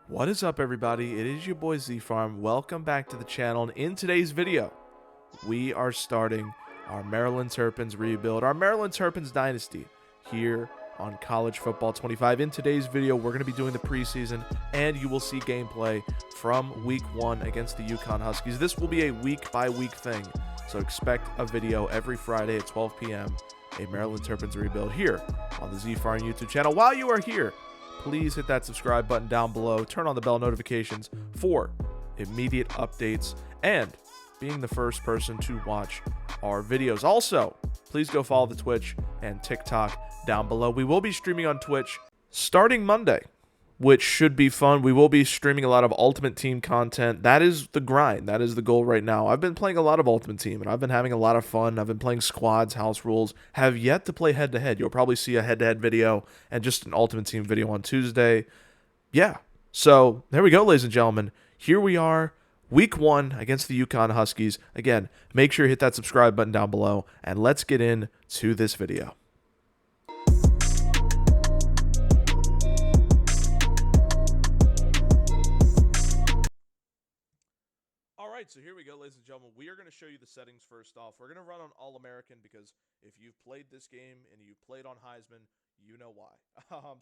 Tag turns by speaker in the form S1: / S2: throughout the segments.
S1: What is up, everybody? It is your boy Z Farm. Welcome back to the channel. And in today's video, we are starting our Maryland Terrapins rebuild, our Maryland Terrapins Dynasty here on College Football 25. In today's video, we're going to be doing the preseason, and you will see gameplay from Week 1 against the UConn Huskies. This will be a week-by-week thing, so expect a video every Friday at 12 p.m., a Maryland Terrapins rebuild here on the Z Farm YouTube channel. While you are here, please hit that subscribe button down below. Turn on the bell notifications for immediate updates and being the first person to watch our videos. Also, please go follow the Twitch and TikTok down below. We will be streaming on Twitch starting Monday, which should be fun. We will be streaming a lot of Ultimate Team content. That is the grind. That is the goal right now. I've been playing a lot of Ultimate Team, and I've been having a lot of fun. I've been playing squads, house rules. Have yet to play head-to-head. You'll probably see a head-to-head video and just an Ultimate Team video on Tuesday. Yeah. So there we go, ladies and gentlemen. Here we are, Week 1 against the UConn Huskies. Again, make sure you hit that subscribe button down below, and let's get into this video. All right, so here we go, ladies and gentlemen. We are going to show you the settings first off. We're going to run on All-American because if you've played this game and you've played on Heisman, you know why.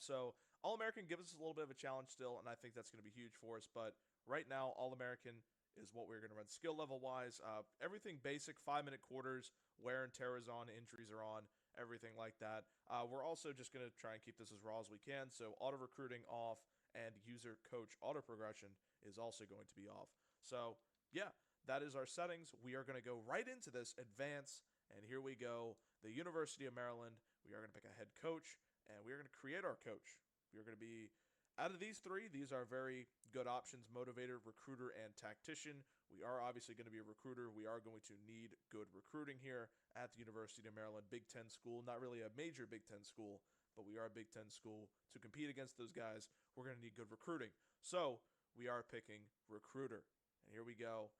S1: So All-American gives us a little bit of a challenge still, and I think that's going to be huge for us. But right now, All-American is what we're going to run skill level-wise. Everything basic, 5-minute quarters, wear and tear is on, injuries are on, everything like that. We're also just going to try and keep this as raw as we can. So auto-recruiting off and user-coach auto-progression is also going to be off. So yeah, that is our settings. We are going to go right into this advance, and here we go. The University of Maryland, we are going to pick a head coach, and we are going to create our coach. We are going to be, out of these three, these are very good options: motivator, recruiter, and tactician. We are obviously going to be a recruiter. We are going to need good recruiting here at the University of Maryland, Big Ten school. Not really a major Big Ten school, but we are a Big Ten school. To compete against those guys, we're going to need good recruiting. So we are picking recruiter. And here we go.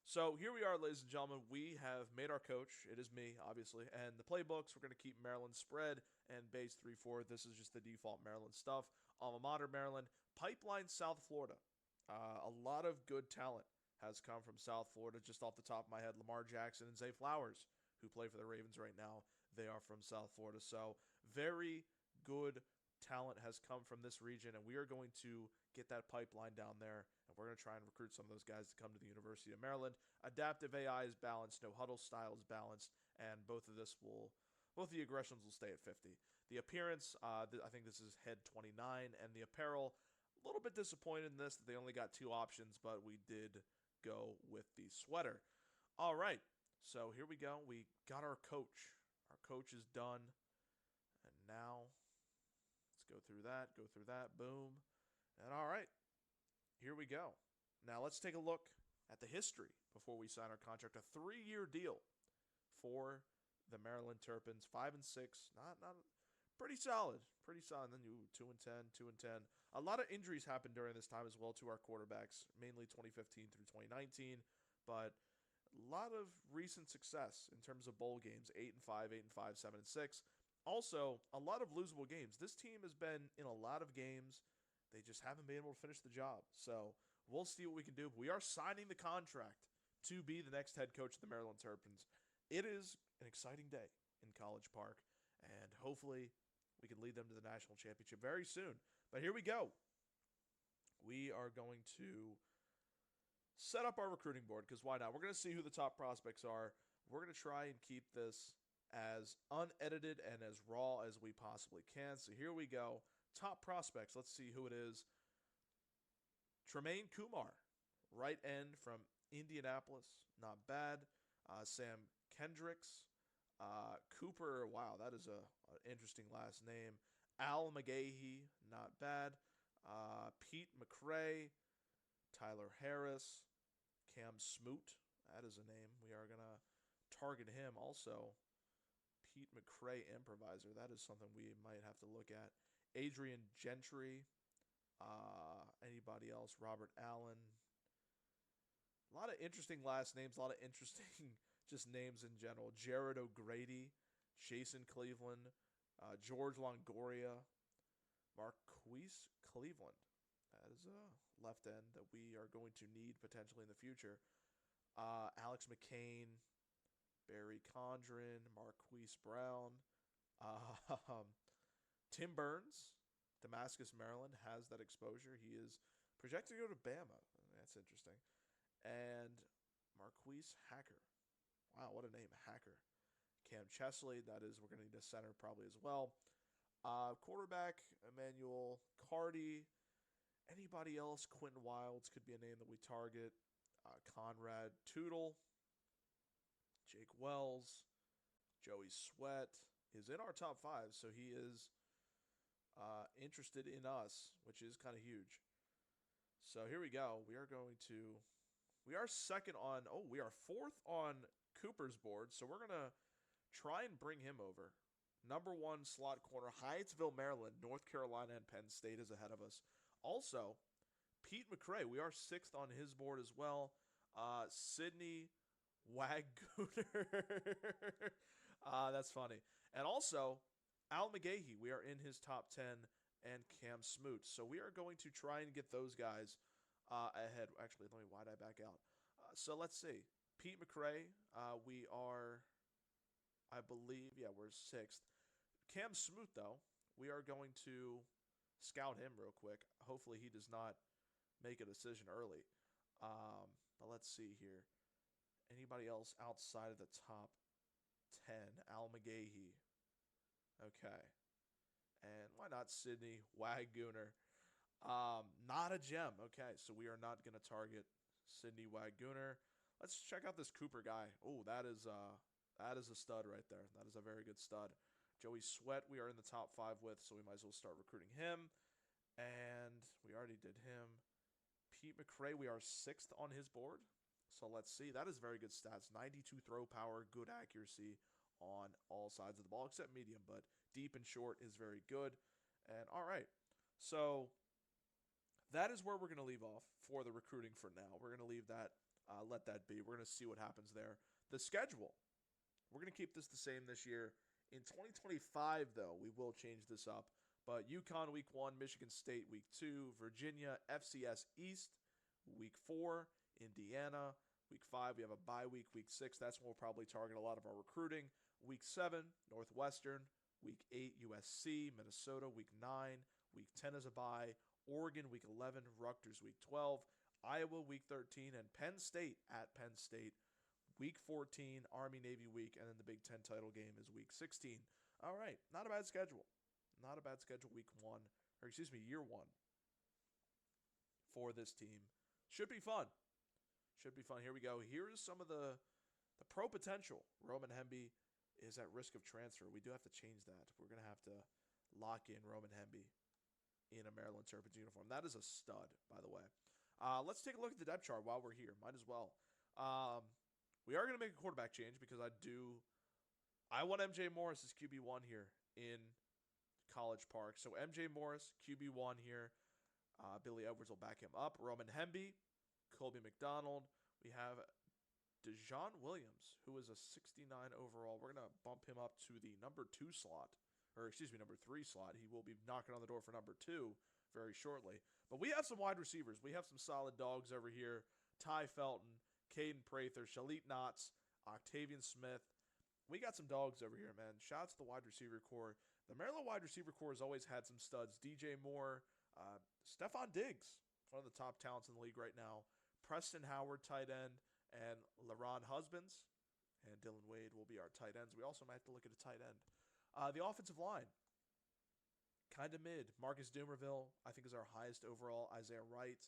S1: So here we are, ladies and gentlemen. We have made our coach. It is me, obviously. And the playbooks, we're going to keep Maryland spread and base 3-4. This is just the default Maryland stuff. Alma mater, Maryland. Pipeline, South Florida. A lot of good talent has come from South Florida. Just off the top of my head, Lamar Jackson and Zay Flowers, who play for the Ravens right now, they are from South Florida. So very good talent has come from this region, and we are going to get that pipeline down there, and we're going to try and recruit some of those guys to come to the University of Maryland. Adaptive AI is balanced, no huddle style is balanced, and both the aggressions will stay at 50. The appearance, I think this is head 29, and the apparel, a little bit disappointed in this that they only got 2 options, but we did go with the sweater. All right, so here we go. We got our coach. Our coach is done, and now go through that, boom. And all right, here we go. Now let's take a look at the history before we sign our contract. A 3-year deal for the Maryland Terrapins, 5-6, not pretty solid. And then 2-10, 2-10. A lot of injuries happened during this time as well to our quarterbacks, mainly 2015 through 2019, but a lot of recent success in terms of bowl games, 8-5, 8-5, 7-6. Also, a lot of losable games. This team has been in a lot of games. They just haven't been able to finish the job. So we'll see what we can do. We are signing the contract to be the next head coach of the Maryland Terrapins. It is an exciting day in College Park, and hopefully we can lead them to the national championship very soon. But here we go. We are going to set up our recruiting board, because why not? We're going to see who the top prospects are. We're going to try and keep this as unedited and as raw as we possibly can. So here we go. Top prospects. Let's see who it is. Tremaine Kumar, right end from Indianapolis. Not bad. Sam Kendricks. Cooper. Wow, that is an interesting last name. Al McGahee. Not bad. Pete McCray. Tyler Harris. Cam Smoot. That is a name. We are going to target him also. Pete McCray, improviser. That is something we might have to look at. Adrian Gentry. Anybody else? Robert Allen. A lot of interesting last names. A lot of interesting just names in general. Jared O'Grady. Jason Cleveland. George Longoria. Marquise Cleveland. That is a left end that we are going to need potentially in the future. Alex McCain, Barry Condren, Marquise Brown, uh, Tim Burns, Damascus, Maryland, has that exposure. He is projected to go to Bama. That's interesting. And Marquise Hacker. Wow, what a name, Hacker. Cam Chesley, that is, we're going to need a center probably as well. Quarterback, Emmanuel Cardi. Anybody else? Quentin Wilds could be a name that we target. Conrad Tootle. Jake Wells. Joey Sweat is in our top 5, so he is interested in us, which is kind of huge. So here we go. We are second on, we are 4th on Cooper's board, so we're going to try and bring him over. Number 1 slot corner, Hyattsville, Maryland, North Carolina, and Penn State is ahead of us. Also, Pete McCray, we are 6th on his board as well. Sydney Wagooner. That's funny. And also, Al McGahee, we are in his top 10, and Cam Smoot. So we are going to try and get those guys ahead. Actually, why'd I back out? So let's see. Pete McCray, we are, I believe, we're 6th. Cam Smoot, though, we are going to scout him real quick. Hopefully he does not make a decision early. But let's see here. Anybody else outside of the top 10? Al McGahee. Okay. And why not Sydney Wagooner? Not a gem. Okay, so we are not going to target Sydney Wagooner. Let's check out this Cooper guy. Oh, that is a stud right there. That is a very good stud. Joey Sweat, we are in the top 5 with, so we might as well start recruiting him. And we already did him. Pete McCray, we are 6th on his board. So let's see. That is very good stats. 92 throw power, good accuracy on all sides of the ball, except medium, but deep and short is very good. And all right. So that is where we're going to leave off for the recruiting for now. We're going to leave that, let that be. We're going to see what happens there. The schedule, we're going to keep this the same this year. In 2025, though, we will change this up. But UConn Week 1, Michigan State Week 2, Virginia, FCS East, Week 4, Indiana, Week 5, we have a bye week, Week 6. That's when we'll probably target a lot of our recruiting. Week 7, Northwestern, Week 8, USC, Minnesota, Week 9, Week 10 is a bye, Oregon, Week 11, Rutgers, Week 12, Iowa, Week 13, and Penn State at Penn State, Week 14, Army-Navy week, and then the Big Ten title game is Week 16. All right, not a bad schedule. Not a bad schedule year 1 for this team. Should be fun. Here we go. Here is some of the pro potential. Roman Hemby is at risk of transfer. We do have to change that. We're going to have to lock in Roman Hemby in a Maryland Terrapins uniform. That is a stud, by the way. Let's take a look at the depth chart while we're here. Might as well. We are going to make a quarterback change because I want MJ Morris as QB1 here in College Park. So MJ Morris, QB1 here. Billy Edwards will back him up. Roman Hemby, Colby McDonald. We have Dejon Williams, who is a 69 overall. We're going to bump him up to the number 3 slot. He will be knocking on the door for number 2 very shortly. But we have some wide receivers. We have some solid dogs over here. Ty Felton, Caden Prather, Shalit Knotts, Octavian Smith. We got some dogs over here, man. Shout out to the wide receiver core. The Maryland wide receiver core has always had some studs. DJ Moore, Stephon Diggs, one of the top talents in the league right now. Preston Howard, tight end, and LaRon Husbands and Dylan Wade will be our tight ends. We also might have to look at a tight end. The offensive line, kind of mid. Marcus Dumerville, I think, is our highest overall. Isaiah Wright,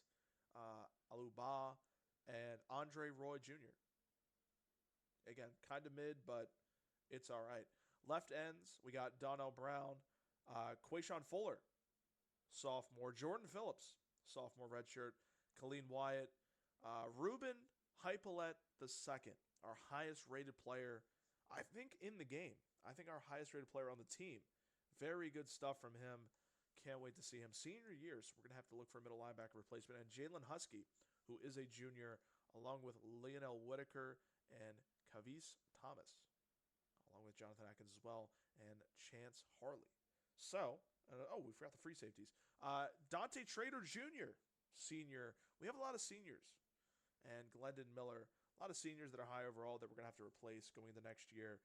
S1: Aluba, and Andre Roy Jr. Again, kind of mid, but it's all right. Left ends, we got Donnell Brown, Quayshawn Fuller, sophomore. Jordan Phillips, sophomore redshirt. Colleen Wyatt, Ruben Hypolette II, our highest rated player, I think, in the game. I think our highest rated player on the team. Very good stuff from him. Can't wait to see him. Senior year, so we're going to have to look for a middle linebacker replacement. And Jalen Husky, who is a junior, along with Lionel Whitaker and Kavis Thomas, along with Jonathan Atkins as well, and Chance Harley. So, we forgot the free safeties. Dante Trader Jr., senior. We have a lot of seniors. And Glendon Miller, a lot of seniors that are high overall that we're going to have to replace going into next year.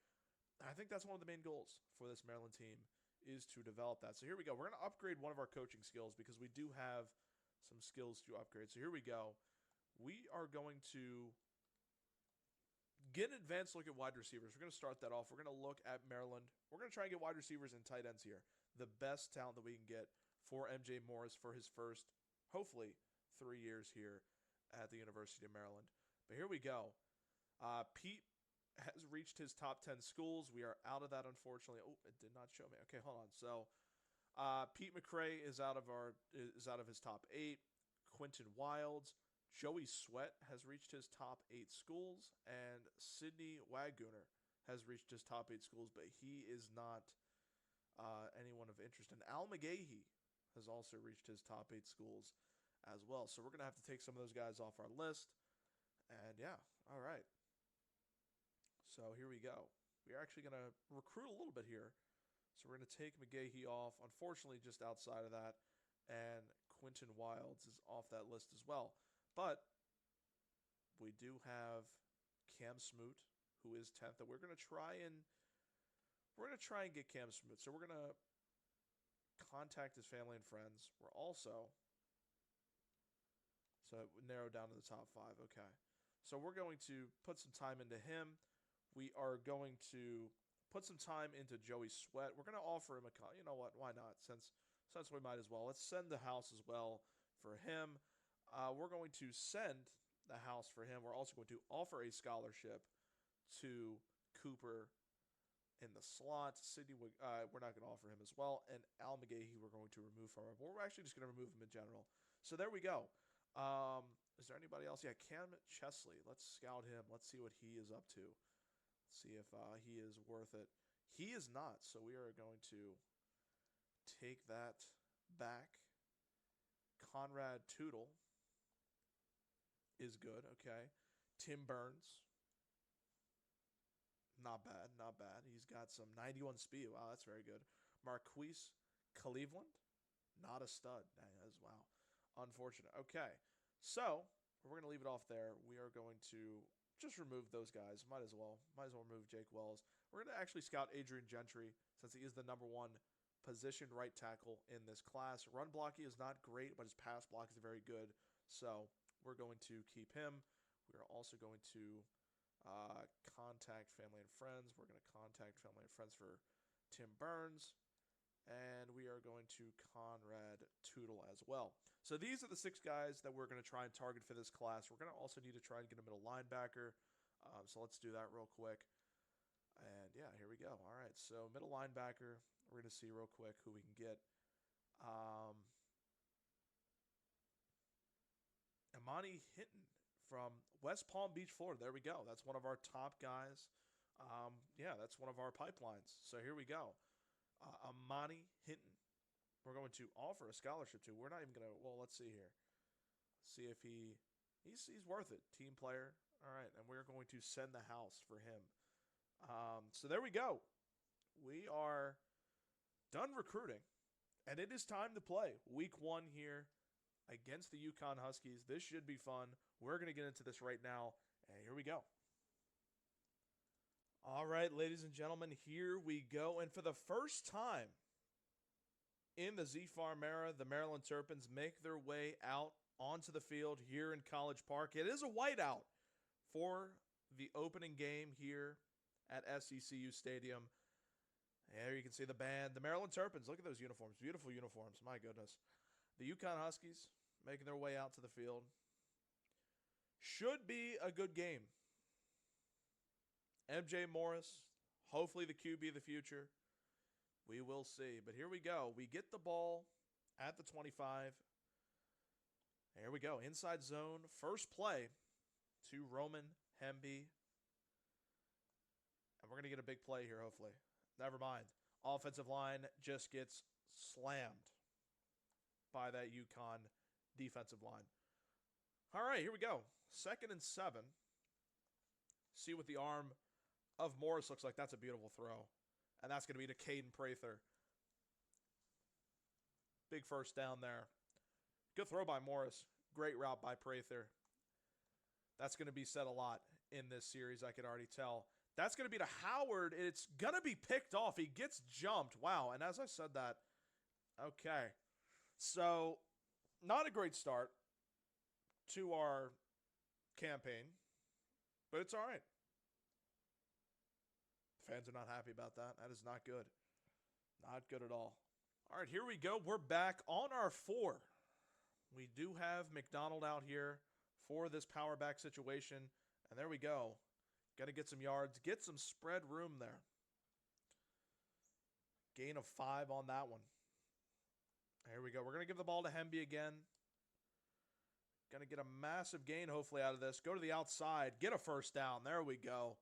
S1: And I think that's one of the main goals for this Maryland team is to develop that. So here we go. We're going to upgrade one of our coaching skills because we do have some skills to upgrade. So here we go. We are going to get an advanced look at wide receivers. We're going to start that off. We're going to look at Maryland. We're going to try and get wide receivers and tight ends here. The best talent that we can get for MJ Morris for his first, hopefully, 3 years here at the University of Maryland. But here we go. Pete has reached his top 10 schools. We are out of that, unfortunately. Oh, it did not show me. Okay, hold on. So Pete McCray is out of his top 8. Quentin Wilds. Joey Sweat has reached his top 8 schools, and Sidney Wagooner has reached his top 8 schools, but he is not anyone of interest. And Al McGahee has also reached his top 8 schools as well. So we're going to have to take some of those guys off our list. And yeah, all right. So here we go. We're actually going to recruit a little bit here. So we're going to take McGahee off, unfortunately just outside of that. And Quentin Wilds is off that list as well. But we do have Cam Smoot, who is 10th, that we're going to try and get Cam Smoot. So we're going to contact his family and friends. We're also, so narrow down to the top 5. Okay. So we're going to put some time into him. We are going to put some time into Joey Sweat. We're going to offer him you know what? Why not? Since we might as well. Let's send the house as well for him. We're going to send the house for him. We're also going to offer a scholarship to Cooper in the slot. Sidney, we're not going to offer him as well. And Al McGahee, we're going to remove from our board. We're actually just going to remove him in general. So there we go. Is there anybody else? Yeah, Cam Chesley. Let's scout him. Let's see what he is up to. See if he is worth it. He is not, so we are going to take that back. Conrad Tootle is good, okay. Tim Burns. Not bad, not bad. He's got some 91 speed. Wow, that's very good. Marquise Cleveland. Not a stud. Wow. Unfortunate. Okay. So, we're going to leave it off there. We are going to just remove those guys. Might as well remove Jake Wells. We're going to actually scout Adrian Gentry since he is the number 1 positioned right tackle in this class. Run blocking is not great, but his pass block is very good. So, we're going to keep him. We are also going to contact family and friends. We're going to contact family and friends for Tim Burns. And we are going to Conrad Tootle as well. So these are the 6 guys that we're going to try and target for this class. We're going to also need to try and get a middle linebacker. So let's do that real quick. And yeah, here we go. All right, so middle linebacker. We're going to see real quick who we can get. Imani Hinton from West Palm Beach, Florida. There we go. That's one of our top guys. Yeah, that's one of our pipelines. So here we go. Imani Hinton. We're going to offer a scholarship to. We're not even going to, well, let's see here. See if he's worth it. Team player. All right, and we're going to send the house for him. So there we go. We are done recruiting, and it is time to play. Week 1 here against the UConn Huskies. This should be fun. We're going to get into this right now, and here we go. All right, ladies and gentlemen, here we go. And for the first time in the Z-Farm era, the Maryland Terrapins make their way out onto the field here in College Park. It is a whiteout for the opening game here at SECU Stadium. There you can see the band. The Maryland Terrapins, look at those uniforms. Beautiful uniforms, my goodness. The UConn Huskies making their way out to the field. Should be a good game. MJ Morris, hopefully the QB of the future. We will see. But here we go. We get the ball at the 25. Here we go. Inside zone. First play to Roman Hemby. And we're going to get a big play here, hopefully. Never mind. Offensive line just gets slammed by that UConn defensive line. All right, here we go. 2nd and 7. See what the arm of Morris looks like. That's a beautiful throw. And that's going to be to Caden Prather. Big first down there. Good throw by Morris. Great route by Prather. That's going to be said a lot in this series, I can already tell. That's going to be to Howard. It's going to be picked off. He gets jumped. Wow. And as I said that, okay. So, not a great start to our campaign, but it's all right. Fans are not happy about that. That is not good. Not good at all. All right, here we go. We're back on our 4. We do have McDonald out here for this power back situation. And there we go. Got to get some yards. Get some spread room there. Gain of 5 on that one. Here we go. We're going to give the ball to Hemby again. Going to get a massive gain, hopefully, out of this. Go to the outside. Get a first down. There we go.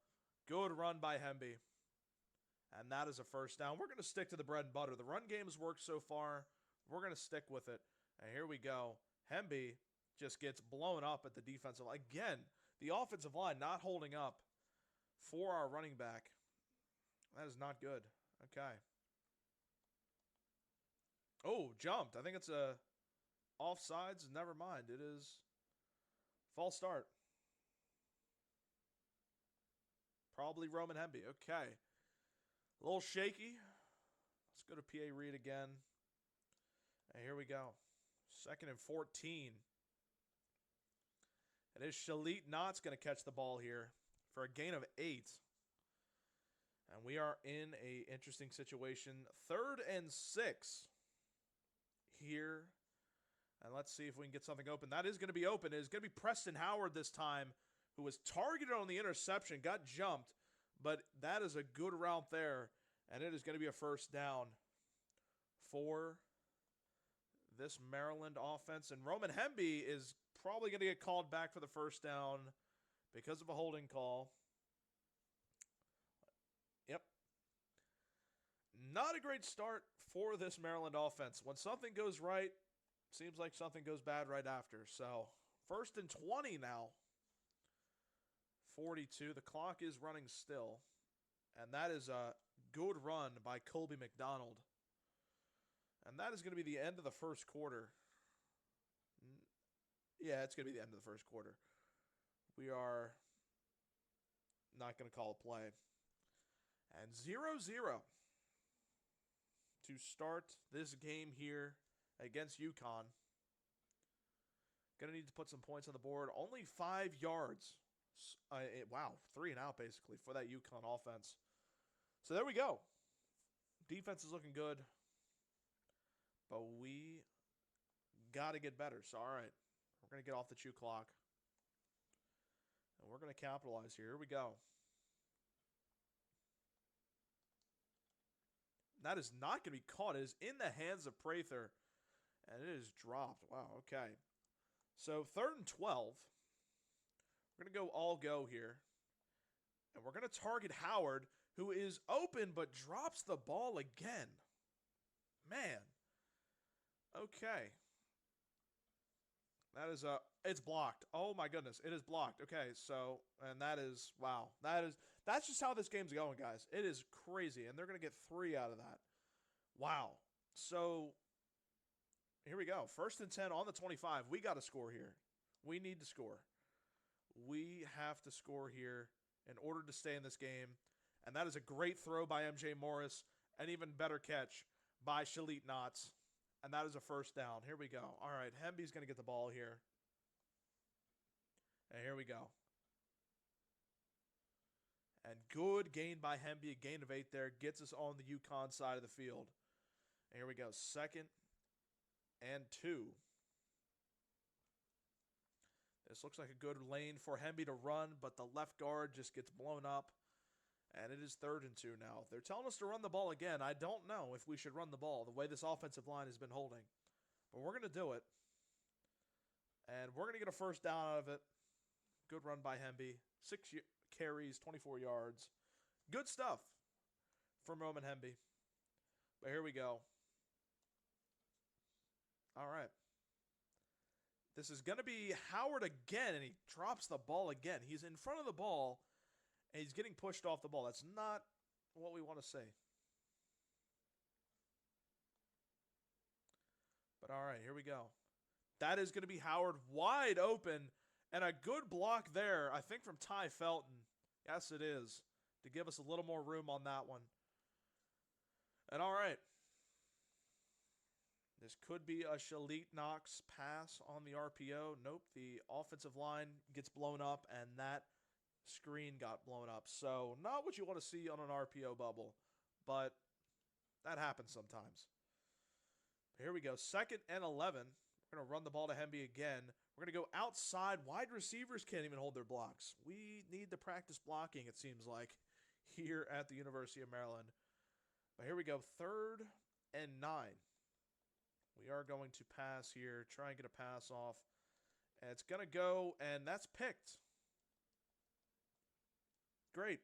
S1: Good run by Hemby. And that is a first down. We're going to stick to the bread and butter. The run game has worked so far. We're going to stick with it. And here we go. Hemby just gets blown up at the defensive line. Again, the offensive line not holding up for our running back. That is not good. Okay. Oh, jumped. I think it's a offsides. Never mind. It is false start. Probably Roman Hemby. Okay. A little shaky. Let's go to PA Reed again. And here we go. 2nd and 14. It is Shalit Knott's going to catch the ball here for a gain of 8. And we are in a interesting situation. 3rd and 6 here. And let's see if we can get something open. That is going to be open. It is going to be Preston Howard this time, who was targeted on the interception, got jumped. But that is a good route there. And it is going to be a first down for this Maryland offense. And Roman Hemby is probably going to get called back for the first down because of a holding call. Yep. Not a great start for this Maryland offense. When something goes right, seems like something goes bad right after. So, 1st and 20 now. 42. The clock is running still. And that is a good run by Colby McDonald. And that is going to be the end of the first quarter. Yeah, it's going to be the end of the first quarter. We are not going to call a play. And 0-0 to start this game here against UConn. Going to need to put some points on the board. Only 5 yards. Wow, 3 and out basically for that UConn offense. So there we go. Defense is looking good. But we got to get better. So, all right. We're going to get off the chew clock. And we're going to capitalize here. Here we go. That is not going to be caught. It is in the hands of Prather. And it is dropped. Wow, okay. So, 3rd and 12. We're going to go all go here. And we're going to target Howard, who is open but drops the ball again. Man. Okay. That is it's blocked. Oh my goodness, it is blocked. Okay, so and that is wow. That's just how this game's going, guys. It is crazy, and they're gonna get 3 out of that. Wow. So here we go. 1st and 10 on the 25. We got to score here. We need to score. We have to score here in order to stay in this game. And that is a great throw by MJ Morris. An even better catch by Shalit Knott's. And that is a first down. Here we go. All right, Hemby's going to get the ball here. And here we go. And good gain by Hemby. A gain of 8 there. Gets us on the UConn side of the field. And here we go. 2nd and 2. This looks like a good lane for Hemby to run, but the left guard just gets blown up. And it is 3rd and 2 now. They're telling us to run the ball again. I don't know if we should run the ball the way this offensive line has been holding. But we're going to do it. And we're going to get a first down out of it. Good run by Hemby. 6 carries, 24 yards. Good stuff from Roman Hemby. But here we go. All right. This is going to be Howard again, and he drops the ball again. He's in front of the ball. And he's getting pushed off the ball. That's not what we want to say. But all right, here we go. That is going to be Howard wide open. And a good block there, I think, from Ty Felton. Yes, it is. To give us a little more room on that one. And all right. This could be a Shalit Knox pass on the RPO. Nope, the offensive line gets blown up, and that screen got blown up. So not what you want to see on an RPO bubble, but that happens sometimes. Here we go. 2nd and 11. We're going to run the ball to Hemby again. We're going to go outside. Wide receivers can't even hold their blocks. We need to practice blocking, it seems like, here at the University of Maryland. But here we go. 3rd and 9. We are going to pass here. Try and get a pass off. And it's going to go, and that's picked. Great.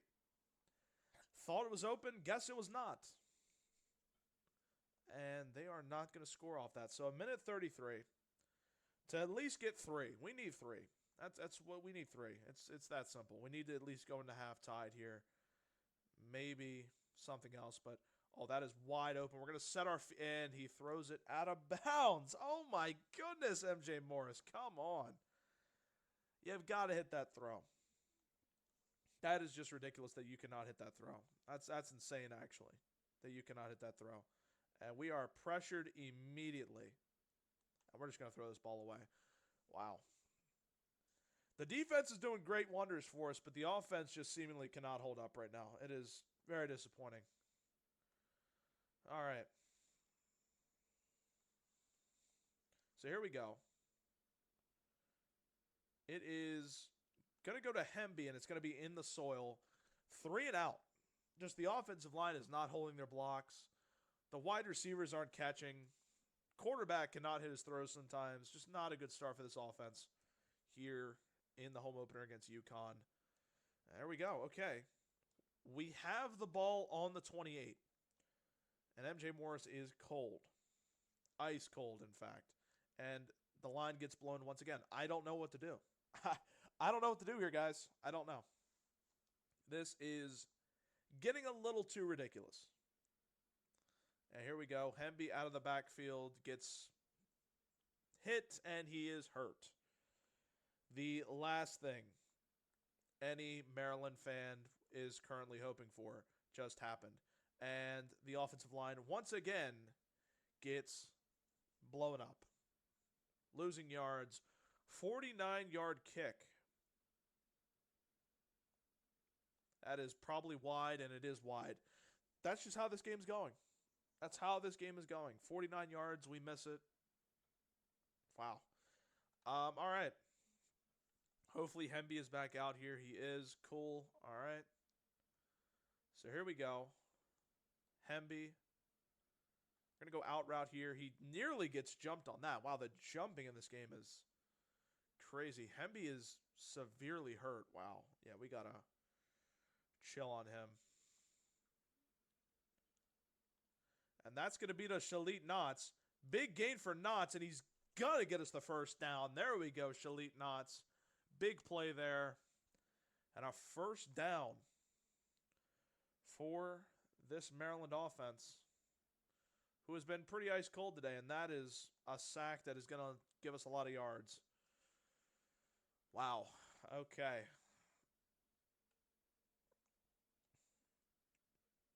S1: Thought it was open. Guess it was not. And they are not going to score off that. So a minute 33 to at least get 3. We need 3. That's what we need. 3. It's that simple. We need to at least go into half tied here. Maybe something else, but oh, that is wide open. We're going to set our and he throws it out of bounds. Oh my goodness, MJ Morris, come on. You've got to hit that throw. That is just ridiculous that you cannot hit that throw. That's insane, actually, that you cannot hit that throw. And we are pressured immediately. And we're just going to throw this ball away. Wow. The defense is doing great wonders for us, but the offense just seemingly cannot hold up right now. It is very disappointing. All right. So here we go. It is going to go to Hemby, and it's going to be in the soil. 3 and out. Just the offensive line is not holding their blocks. The wide receivers aren't catching. Quarterback cannot hit his throws sometimes. Just not a good start for this offense here in the home opener against UConn. There we go. Okay. We have the ball on the 28. And MJ Morris is cold. Ice cold, in fact. And the line gets blown once again. I don't know what to do. I don't know what to do here, guys. I don't know. This is getting a little too ridiculous. And here we go. Hemby out of the backfield gets hit, and he is hurt. The last thing any Maryland fan is currently hoping for just happened. And the offensive line, once again, gets blown up. Losing yards. 49-yard kick. That is probably wide, and it is wide. That's just how this game's going. That's how this game is going. 49 yards, we miss it. Wow. All right. Hopefully Hemby is back out here. He is. Cool. All right. So here we go. Hemby. We're going to go out route here. He nearly gets jumped on that. Wow, the jumping in this game is crazy. Hemby is severely hurt. Wow. Yeah, we got to chill on him. And that's going to be to Shalit Knox. Big gain for Knox, and he's going to get us the first down. There we go, Shalit Knox. Big play there. And a first down for this Maryland offense, who has been pretty ice cold today, and that is a sack that is going to give us a lot of yards. Wow. Okay.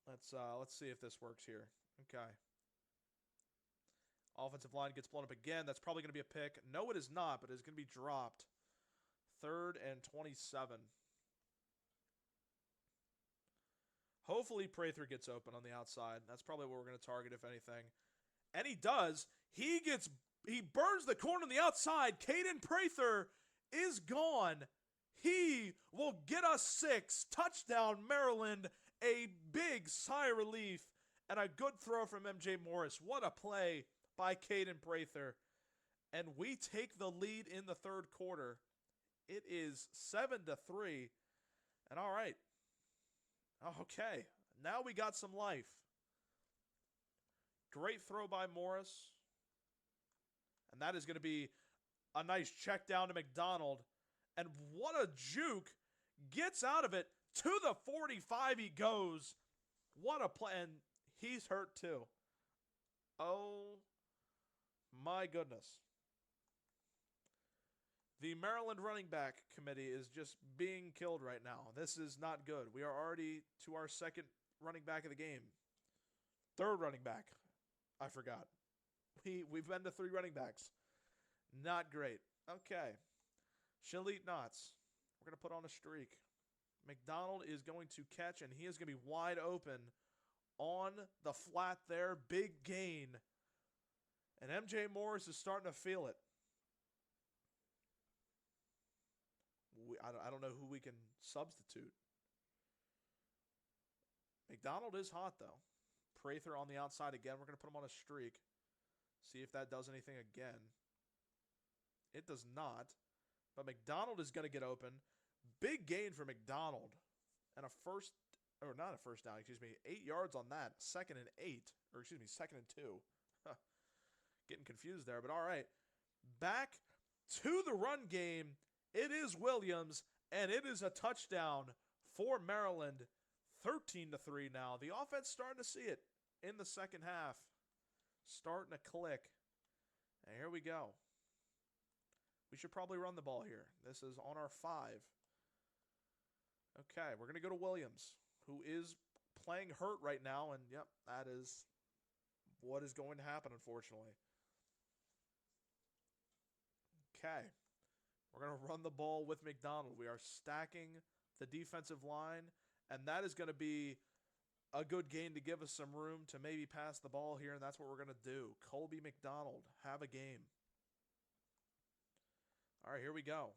S1: Let's see if this works here. Okay. Offensive line gets blown up again. That's probably going to be a pick. No, it is not, but it's going to be dropped. 3rd and 27. Hopefully Prather gets open on the outside. That's probably what we're going to target, if anything. And he does. He burns the corner on the outside. Caden Prather is gone. He will get us 6. Touchdown, Maryland. A big sigh of relief and a good throw from MJ Morris. What a play by Caden Prather. And we take the lead in the 3rd quarter. It is 7-3. And all right. Okay. Now we got some life. Great throw by Morris. And that is going to be a nice check down to McDonald. And what a juke. Gets out of it. To the 45 he goes. What a play. And he's hurt too. Oh my goodness. The Maryland running back committee is just being killed right now. This is not good. We are already to our second running back of the game. Third running back. I forgot. We've been to 3 running backs. Not great. Okay. Shalit Knots. We're going to put on a streak. McDonald is going to catch, and he is going to be wide open on the flat there. Big gain. And MJ Morris is starting to feel it. I don't know who we can substitute. McDonald is hot, though. Prather on the outside again. We're going to put him on a streak. See if that does anything again. It does not. But McDonald is going to get open. Big gain for McDonald. And not a first down, 8 yards on that. Second and 8. Second and 2. Getting confused there, but all right. Back to the run game. It is Williams, and it is a touchdown for Maryland. 13-3 now. The offense starting to see it in the second half. Starting to click. And here we go. We should probably run the ball here. This is on our 5. Okay, we're going to go to Williams, who is playing hurt right now, and yep, that is what is going to happen, unfortunately. Okay. We're going to run the ball with McDonald. We are stacking the defensive line, and that is going to be a good gain to give us some room to maybe pass the ball here, and that's what we're going to do. Colby McDonald, have a game. All right, here we go.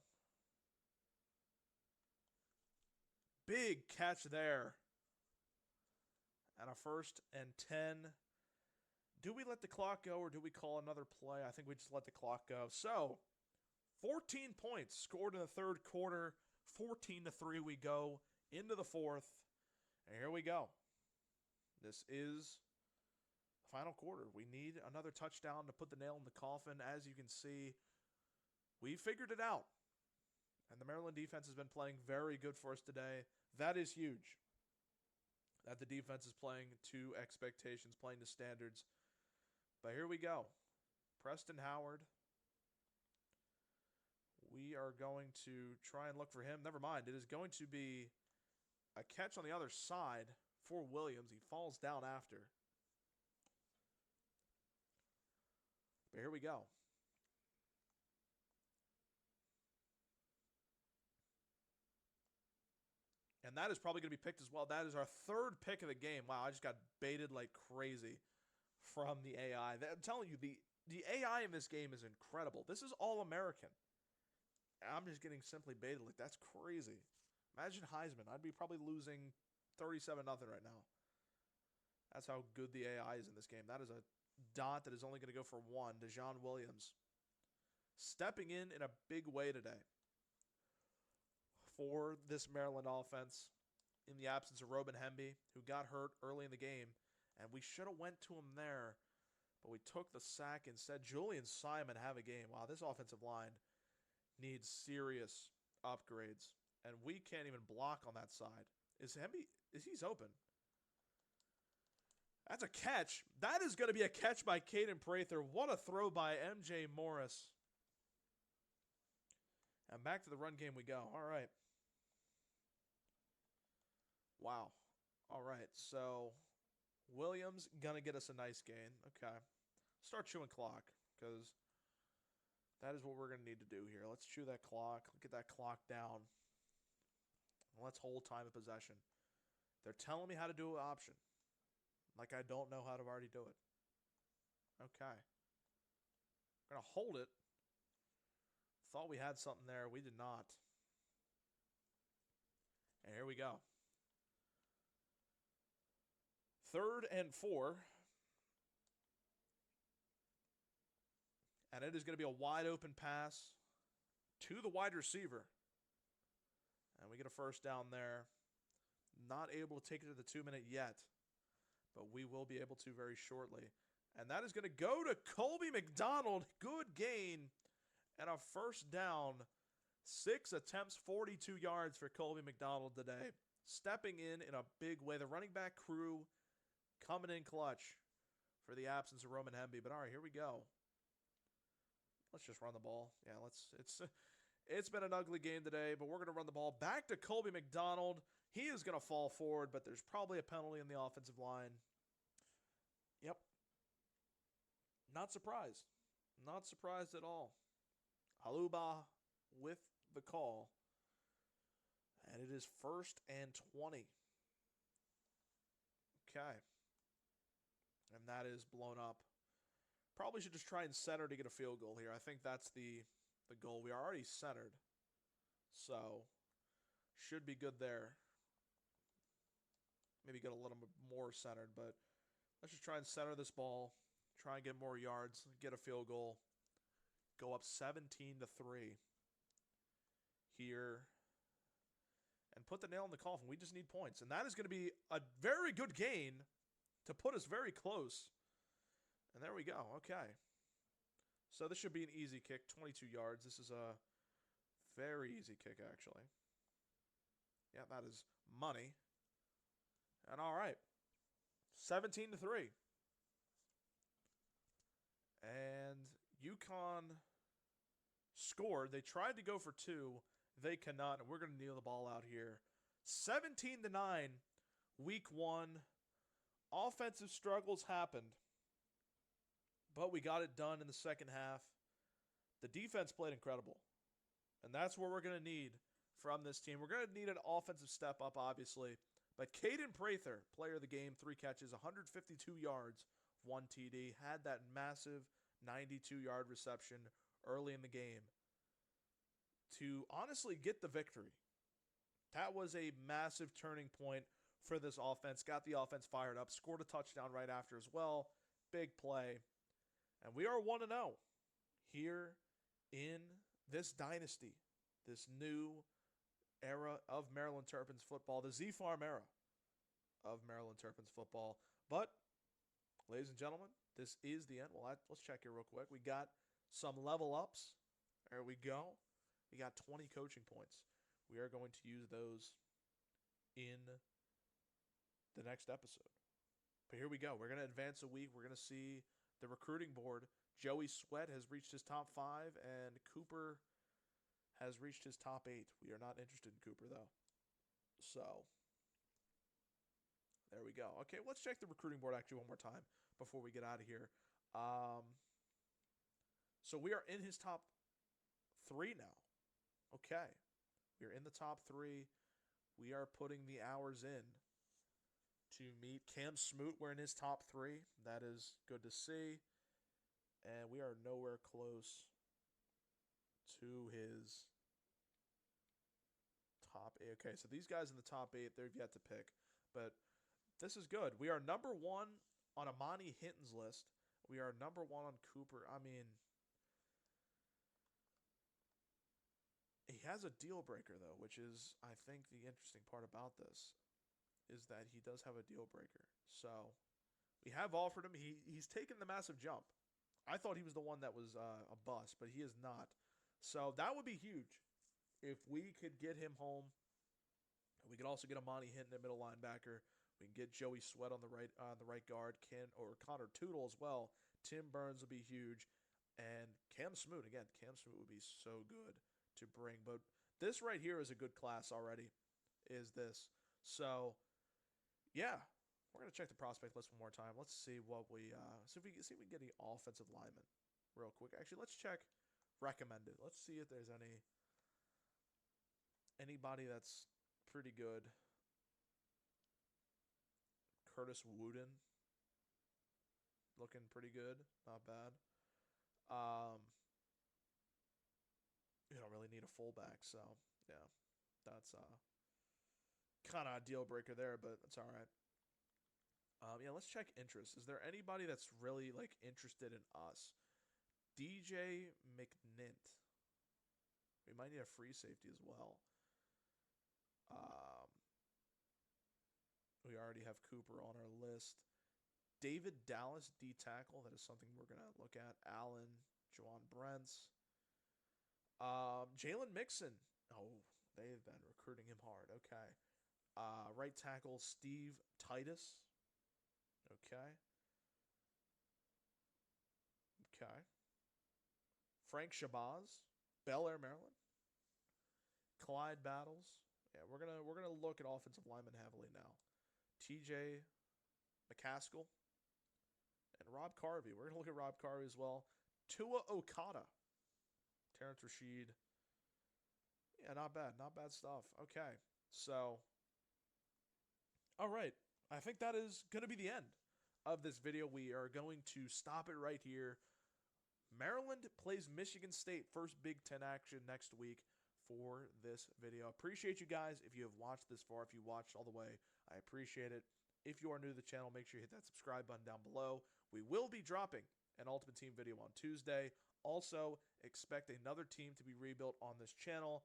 S1: Big catch there. And a 1st and 10. Do we let the clock go or do we call another play? I think we just let the clock go. So, 14 points scored in the third quarter. 14-3 we go into the fourth. And here we go. This is the final quarter. We need another touchdown to put the nail in the coffin. As you can see, we figured it out. And the Maryland defense has been playing very good for us today. That is huge. That the defense is playing to expectations, playing to standards. But here we go. Preston Howard. We are going to try and look for him. Never mind. It is going to be a catch on the other side for Williams. He falls down after. But here we go. And that is probably going to be picked as well. That is our 3rd pick of the game. Wow, I just got baited like crazy from the AI. I'm telling you, the AI in this game is incredible. This is All-American. I'm just getting simply baited. Like, that's crazy. Imagine Heisman. I'd be probably losing 37-0 right now. That's how good the AI is in this game. That is a dot that is only going to go for 1. Dejon Williams. Stepping in a big way today for this Maryland offense in the absence of Robin Hemby, who got hurt early in the game. And we should have went to him there, but we took the sack instead. Julian Simon have a game. Wow, this offensive line needs serious upgrades. And we can't even block on that side. He's open. That's a catch. That is going to be a catch by Caden Prather. What a throw by MJ Morris. And back to the run game we go. All right. Wow. All right. So, Williams going to get us a nice gain. Okay. Start chewing clock because that is what we're going to need to do here. Let's chew that clock. Get that clock down. Let's hold time of possession. They're telling me how to do an option. Like I don't know how to already do it. Okay. We're going to hold it. Thought we had something there. We did not. And here we go. 3rd and 4. And it is going to be a wide open pass to the wide receiver. And we get a first down there. Not able to take it to the 2-minute yet. But we will be able to very shortly. And that is going to go to Colby McDonald. Good gain. And a first down. 6 attempts, 42 yards for Colby McDonald today. Stepping in a big way. The running back crew coming in clutch for the absence of Roman Hemby. But all right, here we go. Let's just run the ball. Yeah, It's been an ugly game today, but we're going to run the ball back to Colby McDonald. He is going to fall forward, but there's probably a penalty in the offensive line. Yep. Not surprised. Not surprised at all. Aluba with the call. And it is 1st and 20. Okay. And that is blown up. Probably should just try and center to get a field goal here. I think that's the goal. We are already centered. So, should be good there. Maybe get a little bit more centered, but let's just try and center this ball. Try and get more yards, get a field goal. Go up 17-3 here. And put the nail in the coffin. We just need points. And that is going to be a very good gain to put us very close. And there we go. Okay. So this should be an easy kick. 22 yards. This is a very easy kick, actually. Yeah, that is money. And all right. 17-3. And UConn scored. They tried to go for 2. They cannot, and we're going to kneel the ball out here. 17-9, week 1. Offensive struggles happened, but we got it done in the second half. The defense played incredible, and that's what we're going to need from this team. We're going to need an offensive step up, obviously, but Caden Prather, player of the game, 3 catches, 152 yards, 1 TD, had that massive 92-yard reception early in the game to honestly get the victory. That was a massive turning point for this offense. Got the offense fired up. Scored a touchdown right after as well. Big play. And we are 1-0 here in this dynasty. This new era of Maryland Terrapins football. The Z-Farm era of Maryland Terrapins football. But, ladies and gentlemen, this is the end. Well, let's check here real quick. We got some level ups. There we go. We got 20 coaching points. We are going to use those in the next episode. But here we go. We're going to advance a week. We're going to see the recruiting board. Joey Sweat has reached his top 5, and Cooper has reached his top 8. We are not interested in Cooper, though. So, there we go. Okay, let's check the recruiting board actually one more time before we get out of here. So we are in his top 3 now. Okay. We're in the top 3. We are putting the hours in to meet Cam Smoot. We're in his top 3. That is good to see. And we are nowhere close to his top 8. Okay, so these guys in the top 8, they've yet to pick. But this is good. We are number 1 on Amani Hinton's list. We are number 1 on Cooper. I mean, he has a deal breaker, though, which is, I think, the interesting part about this is that he does have a deal breaker. So we have offered him. He's taken the massive jump. I thought he was the one that was a bust, but he is not. So that would be huge if we could get him home. We could also get Amani Hinton at middle linebacker. We can get Joey Sweat on the right guard, Connor Tootle as well. Tim Burns will be huge, and Cam Smoot again. Cam Smoot would be so good to bring, but this right here is a good class already. Is this so? Yeah, we're gonna check the prospect list one more time. Let's see what we see if we can get any offensive linemen real quick. Actually, let's check recommended. Let's see if there's anybody that's pretty good. Curtis Wooden, looking pretty good, not bad. You don't really need a fullback, so yeah, that's kind of a deal breaker there, but it's all right. Yeah, let's check interest. Is there anybody that's really like interested in us? DJ McNint. We might need a free safety as well. We already have Cooper on our list. David Dallas, D tackle. That is something we're going to look at. Allen, Juwan Brents. Jalen Mixon. Oh, they've been recruiting him hard. Okay. Right tackle, Steve Titus. Okay. Okay. Frank Shabazz, Bel Air, Maryland. Clyde battles. Yeah, we're gonna look at offensive linemen heavily now. TJ McCaskill and Rob Carvey. We're gonna look at Rob Carvey as well. Tua Okada, Terrence Rashid. Yeah, not bad. Not bad stuff. Okay. So, all right. I think that is going to be the end of this video. We are going to stop it right here. Maryland plays Michigan State, first Big Ten action next week for this video. Appreciate you guys if you have watched this far. If you watched all the way, I appreciate it. If you are new to the channel, make sure you hit that subscribe button down below. We will be dropping an Ultimate Team video on Tuesday. Also, expect another team to be rebuilt on this channel.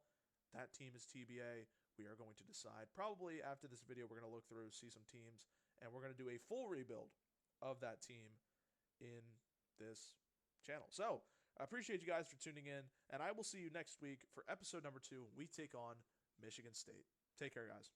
S1: That team is TBA. We are going to decide probably after this video. We're going to look through, see some teams, and we're going to do a full rebuild of that team in this channel. So I appreciate you guys for tuning in, and I will see you next week for episode number 2. We take on Michigan State. Take care, guys.